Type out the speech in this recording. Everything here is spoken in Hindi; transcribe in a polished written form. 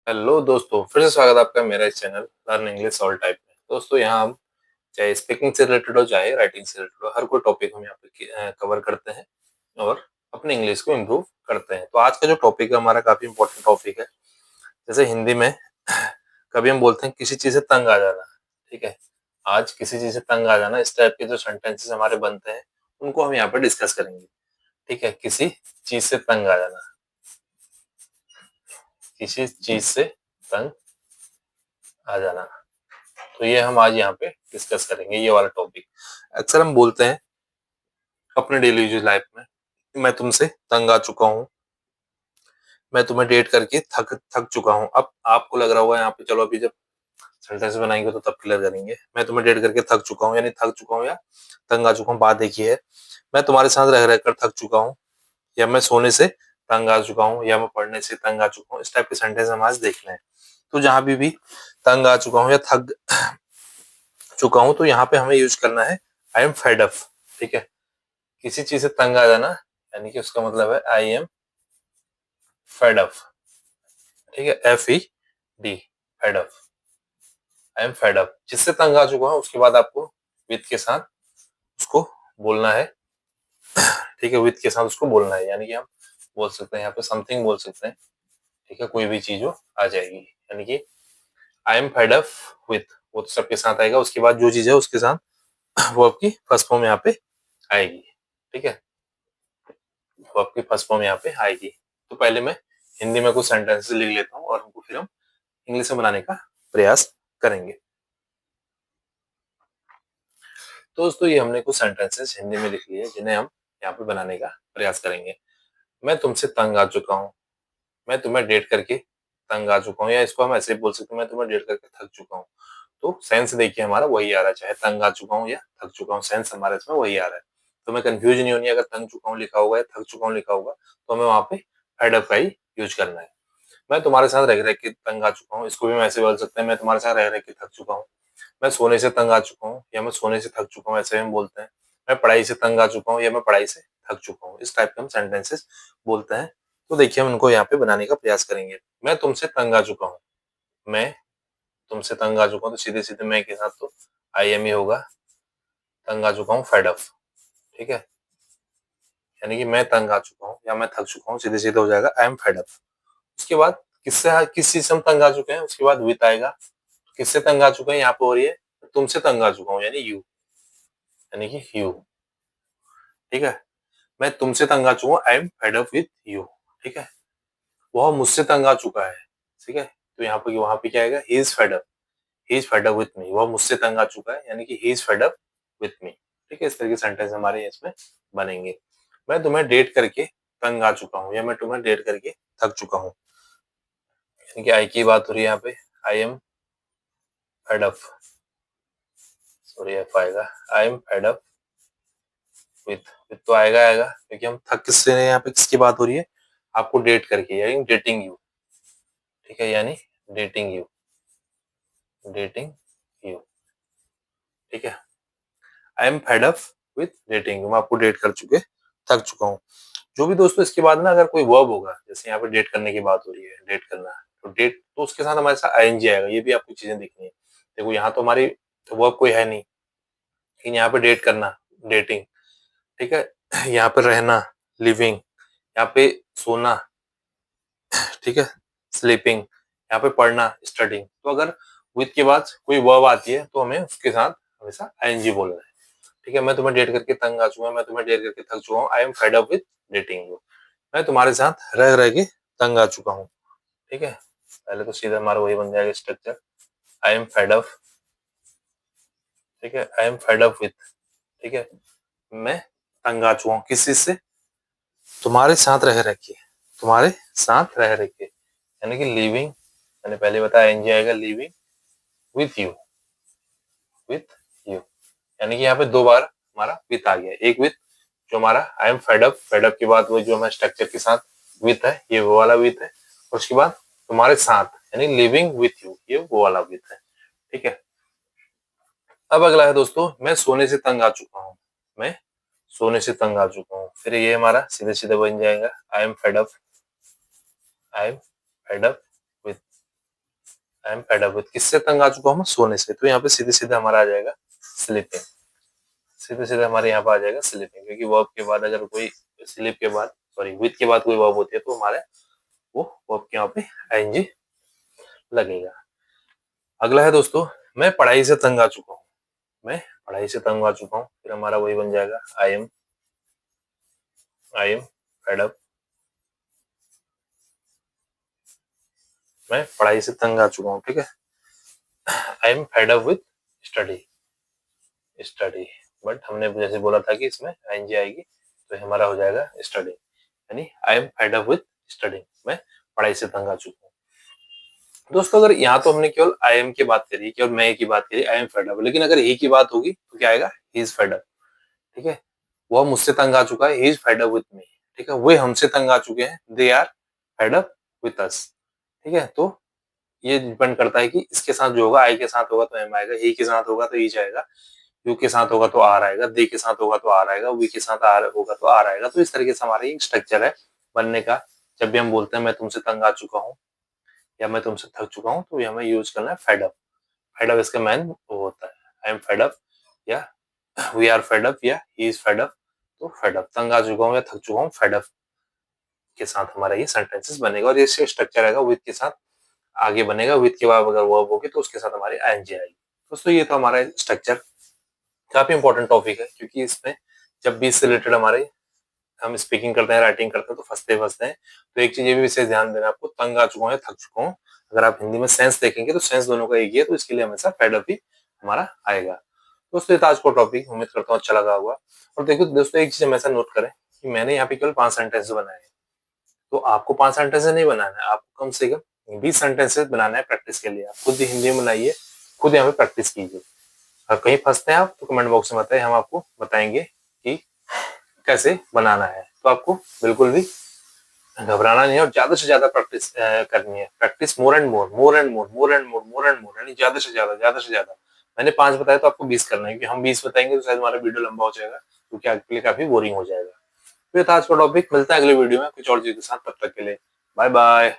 हेलो दोस्तों, फिर से स्वागत है आपका मेरा इस channel learn English all type में। दोस्तों यहाँ हम चाहे स्पीकिंग से रिलेटेड हो चाहे राइटिंग से रिलेटेड हो, हर कोई टॉपिक हम यहाँ पे कवर करते हैं और अपने इंग्लिश को इम्प्रूव करते हैं। तो आज का जो टॉपिक है हमारा काफी इंपॉर्टेंट टॉपिक है। जैसे हिंदी में कभी हम बोलते हैं किसी चीज से तंग आ जाना। ठीक है, आज किसी चीज से तंग आ जाना, इस टाइप के जो सेंटेंसेस हमारे बनते हैं उनको हम यहाँ पे डिस्कस करेंगे। ठीक है, किसी चीज से तंग आ जाना, किसी चीज से तंग आ जाना। तो ये हम आज यहाँ पे डिस्कस करेंगे, ये वाला टॉपिक। अक्सर हम बोलते हैं अपने डेली यूज लाइफ में, मैं तुमसे तंग आ चुका हूँ, मैं तुम्हें डेट करके थक थक चुका हूँ। अब आपको लग रहा होगा यहाँ पे, चलो अभी जब सेंटेंस बनाएंगे तो तब क्लियर करेंगे। मैं तुम्हें डेट करके थक चुका हूँ, यानी थक चुका हूँ या तंग आ चुका हूँ। बात देखिए है, मैं तुम्हारे साथ रह रहकर थक चुका हूँ, या मैं सोने से तंग आ चुका हूँ, या मैं पढ़ने से तंग आ चुका हूँ। इस टाइप के सेंटेंस हम आज देखना है। तो जहां भी तंग आ चुका हूँ या थक चुका हूँ, तो यहाँ पे हमें यूज करना है आई एम फेड अप। ठीक है, किसी चीज से तंग आ जाना, यानी कि उसका मतलब है आई एम फेड अप। ठीक है, FED, fed up, I am fed up. जिससे तंग आ चुका हूँ उसके बाद आपको विद के साथ उसको बोलना है। ठीक है, विद के साथ उसको बोलना है, यानी कि हम बोल सकते हैं यहाँ पे समथिंग बोल सकते हैं। ठीक है, कोई भी चीज हो आ जाएगी, यानी कि आई एम फेड अप विथ, वो तो सबके साथ आएगा। उसके बाद जो चीज है उसके साथ वो आपकी फर्स्ट फॉर्म यहाँ पे आएगी। ठीक है, वो आपकी फर्स्ट फॉर्म यहाँ पे आएगी। तो पहले मैं हिंदी में कुछ सेंटेंसेस लिख लेता हूँ और उनको फिर हम इंग्लिश में बनाने का प्रयास करेंगे। तो दोस्तों ये हमने कुछ सेंटेंसेस हिंदी में लिख लिए जिन्हें हम यहाँ पे बनाने का प्रयास करेंगे। मैं तुमसे तंग आ चुका हूँ, मैं तुम्हें डेट करके तंग आ चुका हूँ, या इसको हम ऐसे भी बोल सकते हैं मैं तुम्हें डेट करके थक चुका हूँ। तो सेंस देखिए हमारा वही आ रहा है, चाहे तंग आ चुका हूँ या थक चुका हूँ, सेंस हमारा इसमें वही आ रहा है। तो मैं कंफ्यूज नहीं होनी, अगर तंग चुका हूँ लिखा होगा या थक चुका हूँ लिखा होगा तो हमें वहां पे फेड अप का ही यूज करना है। मैं तुम्हारे साथ रह रह के तंग आ चुका हूँ, इसको भी हम ऐसे बोल सकते हैं मैं तुम्हारे साथ रह रह के थक चुका हूँ। मैं सोने से तंग आ चुका हूँ, या मैं सोने से थक चुका हूँ, ऐसे हम बोलते हैं। मैं पढ़ाई से तंग आ चुका हूँ, या मैं पढ़ाई से थक चुका हूँ। इस टाइप के हम सेंटेंसेस बोलते हैं। तो देखिए हम इनको यहाँ पे बनाने का प्रयास करेंगे। मैं तुमसे तंग आ चुका हूँ, मैं तुमसे तंग आ चुका हूँ, तो सीधे सीधे मैं के साथ तो आई एम ही होगा। तंग आ चुका हूँ फेड अप। ठीक है, यानी कि मैं तंग आ चुका हूँ या मैं थक चुका हूँ, सीधे सीधे हो जाएगा आई एम फेड अप। उसके बाद किस चीज से हम तंग आ चुके हैं, उसके बाद विद आएगा। किससे तंग आ चुके हैं यहाँ पे हो रही है, तुमसे तंग आ चुका हूँ यानी यू, यानी कि यू। ठीक है, मैं तुमसे तंग आ चुका हूँ, आई am fed up with you. ठीक है, वह मुझसे तंग आ चुका है। ठीक है, तो यहाँ पे वहां पे क्या आएगा, ही is fed up, he is fed up with मी। वह मुझसे तंग आ चुका है, यानी कि ही is fed up with me. ठीक है, इस तरह के सेंटेंस हमारे इसमें बनेंगे। मैं तुम्हें डेट करके तंग आ चुका हूँ, या मैं तुम्हें डेट करके थक चुका हूँ, यानी कि आई की बात हो रही है यहाँ पे। I am fed up, sorry F आएगा, I am fed up with तो आएगा आएगा, क्योंकि हम थक किससे हैं, यहाँ पे किसकी बात हो रही है, आपको डेट करके, यानी डेटिंग यू। ठीक है, यानी डेटिंग यू, डेटिंग यू। ठीक है, आई am fed up with dating you, मैं आपको डेट कर चुके थक चुका हूँ। जो भी दोस्तों इसके बाद ना अगर कोई वर्ब होगा, जैसे यहाँ पे डेट करने की बात हो रही है, डेट करना, तो डेट तो उसके साथ हमारे साथ आईएनजी आएगा। ये भी आपको चीजें देखनी है। देखो यहाँ तो हमारी वर्ब कोई है नहीं, लेकिन यहाँ पे डेट करना, डेटिंग। ठीक है, यहाँ पे रहना, लिविंग, यहाँ पे सोना, ठीक है, स्लीपिंग, यहाँ पे पढ़ना, स्टडिंग। तो अगर विद के बाद कोई वर्ब आती है तो हमें उसके साथ हमेशा आईएनजी बोलना है। ठीक है, मैं तुम्हें डेट करके तंग आ चुका हूँ, मैं तुम्हें डेट करके थक चुका हूँ, आई am fed up with dating you. मैं तुम्हारे साथ रह रह के तंग आ चुका हूँ। ठीक है, पहले तो सीधा हमारा वही बन जाएगा structure, I am fed up. ठीक है, आई एम फेड अप विद, ठीक है, मैं तंग आ चुका हूँ किस चीज से, तुम्हारे साथ रह रह के, तुम्हारे साथ रह रह के, यानी कि लिविंग, मैंने पहले बताया एनजी आएगा, living with you, with you. यानी कि यहाँ पे दो बार हमारा विथ आ गया, एक विथ जो हमारा आई am fed up, fed up के बाद वो जो हमारे स्ट्रक्चर के साथ विथ है, ये वो वाला विथ है। और उसके बाद तुम्हारे साथ, यानी लिविंग विथ यू, ये वो वाला विथ है। ठीक है, अब अगला है दोस्तों, मैं सोने से तंग आ चुका हूँ, मैं सोने से तंग आ चुका हूँ। फिर ये हमारा सीधे सीधे बन जाएगा, आई am fed up, I am fed up with I am fed up with, किससे तंग आ चुका हूँ मैं? सोने से। तो यहाँ पे सीधे सीधे हमारा आ जाएगा स्लीपिंग, सीधे सीधे हमारे यहाँ पे आ जाएगा स्लीपिंग, क्योंकि वर्ब के बाद अगर कोई स्लीप के बाद सॉरी विद के बाद कोई वर्ब होती है तो हमारे वो वर्ब के यहाँ पे आईएनजी लगेगा। अगला है दोस्तों, मैं पढ़ाई से तंग आ चुका हूँ। मैं पढ़ाई से तंग आ चुका हूँ, फिर हमारा वही बन जाएगा आई एम फेड अप। मैं पढ़ाई से तंग आ चुका हूँ, ठीक है। आई am fed up with study, study. But हमने जैसे बोला था कि इसमें आईएनजी आएगी तो हमारा हो जाएगा स्टडी, यानी आई am fed up with study, मैं पढ़ाई से तंग आ चुका हूँ। दोस्तों अगर यहाँ तो हमने केवल आई एम की बात करी, केवल मैं की बात करी, आई एम फेड अप, लेकिन अगर ही की बात होगी तो क्या आएगा? ही इज फेड अप, ठीक है। वो मुझसे तंग आ चुका है, he is fed up with me, ठीक है। वे हमसे तंग आ चुके हैं, they are fed up with us, ठीक है। तो ये डिपेंड करता है कि इसके साथ जो होगा, आई के साथ होगा तो एम आएगा, ही के साथ होगा तो ईच आएगा, यू के साथ होगा तो आर आएगा, दे के साथ होगा तो आर आएगा, वी के साथ आर होगा तो आर आएगा। तो इस तरीके से हमारा एक स्ट्रक्चर है बनने का। जब भी हम बोलते हैं मैं तुमसे तंग आ चुका हूँ या मैं तुमसे थक चुका हूँ, तो ये हमें यूज करना है फेड अप। फेड अप इसका मैन वो होता है, आई एम फेड अप या वी आर फेड अप या ही इज फेड अप। तो फेड अप, तंग आ चुका हूँ या थक चुका हूँ, फेड अप के साथ हमारा ये सेंटेंसेस बनेगा। और ये स्ट्रक्चर आएगा विद के साथ आगे बनेगा, विद के बाद अगर वर्ब होगी तो उसके साथ हमारी आईएनजी आएगी। दोस्तों ये तो हमारा स्ट्रक्चर काफी इंपॉर्टेंट टॉपिक है, क्योंकि इसमें जब भी इससे रिलेटेड हमारे हम स्पीकिंग करते हैं, राइटिंग करते हैं तो फंसते हैं। तो एक चीज ये भी विशेष ध्यान देना आपको, तंग आ चुका हूँ या थक चुका हूँ, अगर आप हिंदी में सेंस देखेंगे तो सेंस दोनों का एक ही है, तो इसके लिए हमेशा फेड अप ही हमारा आएगा। दोस्तों ये था आज का टॉपिक, उम्मीद करता हूँ अच्छा लगा होगा। और देखो दोस्तों एक चीज हमेशा नोट करें कि मैंने यहाँ पे केवल 5 सेंटेंस बनाए हैं, तो आपको 5 सेंटेंस नहीं बनाना है, आपको कम से कम 20 सेंटेंसेस बनाना है प्रैक्टिस के लिए। आप खुद ही हिंदी में बनाइए, खुद यहाँ पे प्रैक्टिस कीजिए। अगर कहीं फंसते हैं आप तो कमेंट बॉक्स में बताइए, हम आपको बताएंगे कि कैसे बनाना है। तो आपको बिल्कुल भी घबराना नहीं है और ज्यादा से ज्यादा प्रैक्टिस करनी है। Practice more and more, more and more, more and more, more and more, यानी ज्यादा से ज्यादा, ज्यादा से ज्यादा। मैंने 5 बताया तो आपको 20 करना है, क्योंकि हम 20 बताएंगे तो शायद हमारा वीडियो लंबा हो जाएगा, क्योंकि आपके लिए काफी बोरिंग हो जाएगा। तो ये था आज का टॉपिक, मिलता है अगले वीडियो में कुछ और चीज के साथ, तब तक के लिए बाय बाय।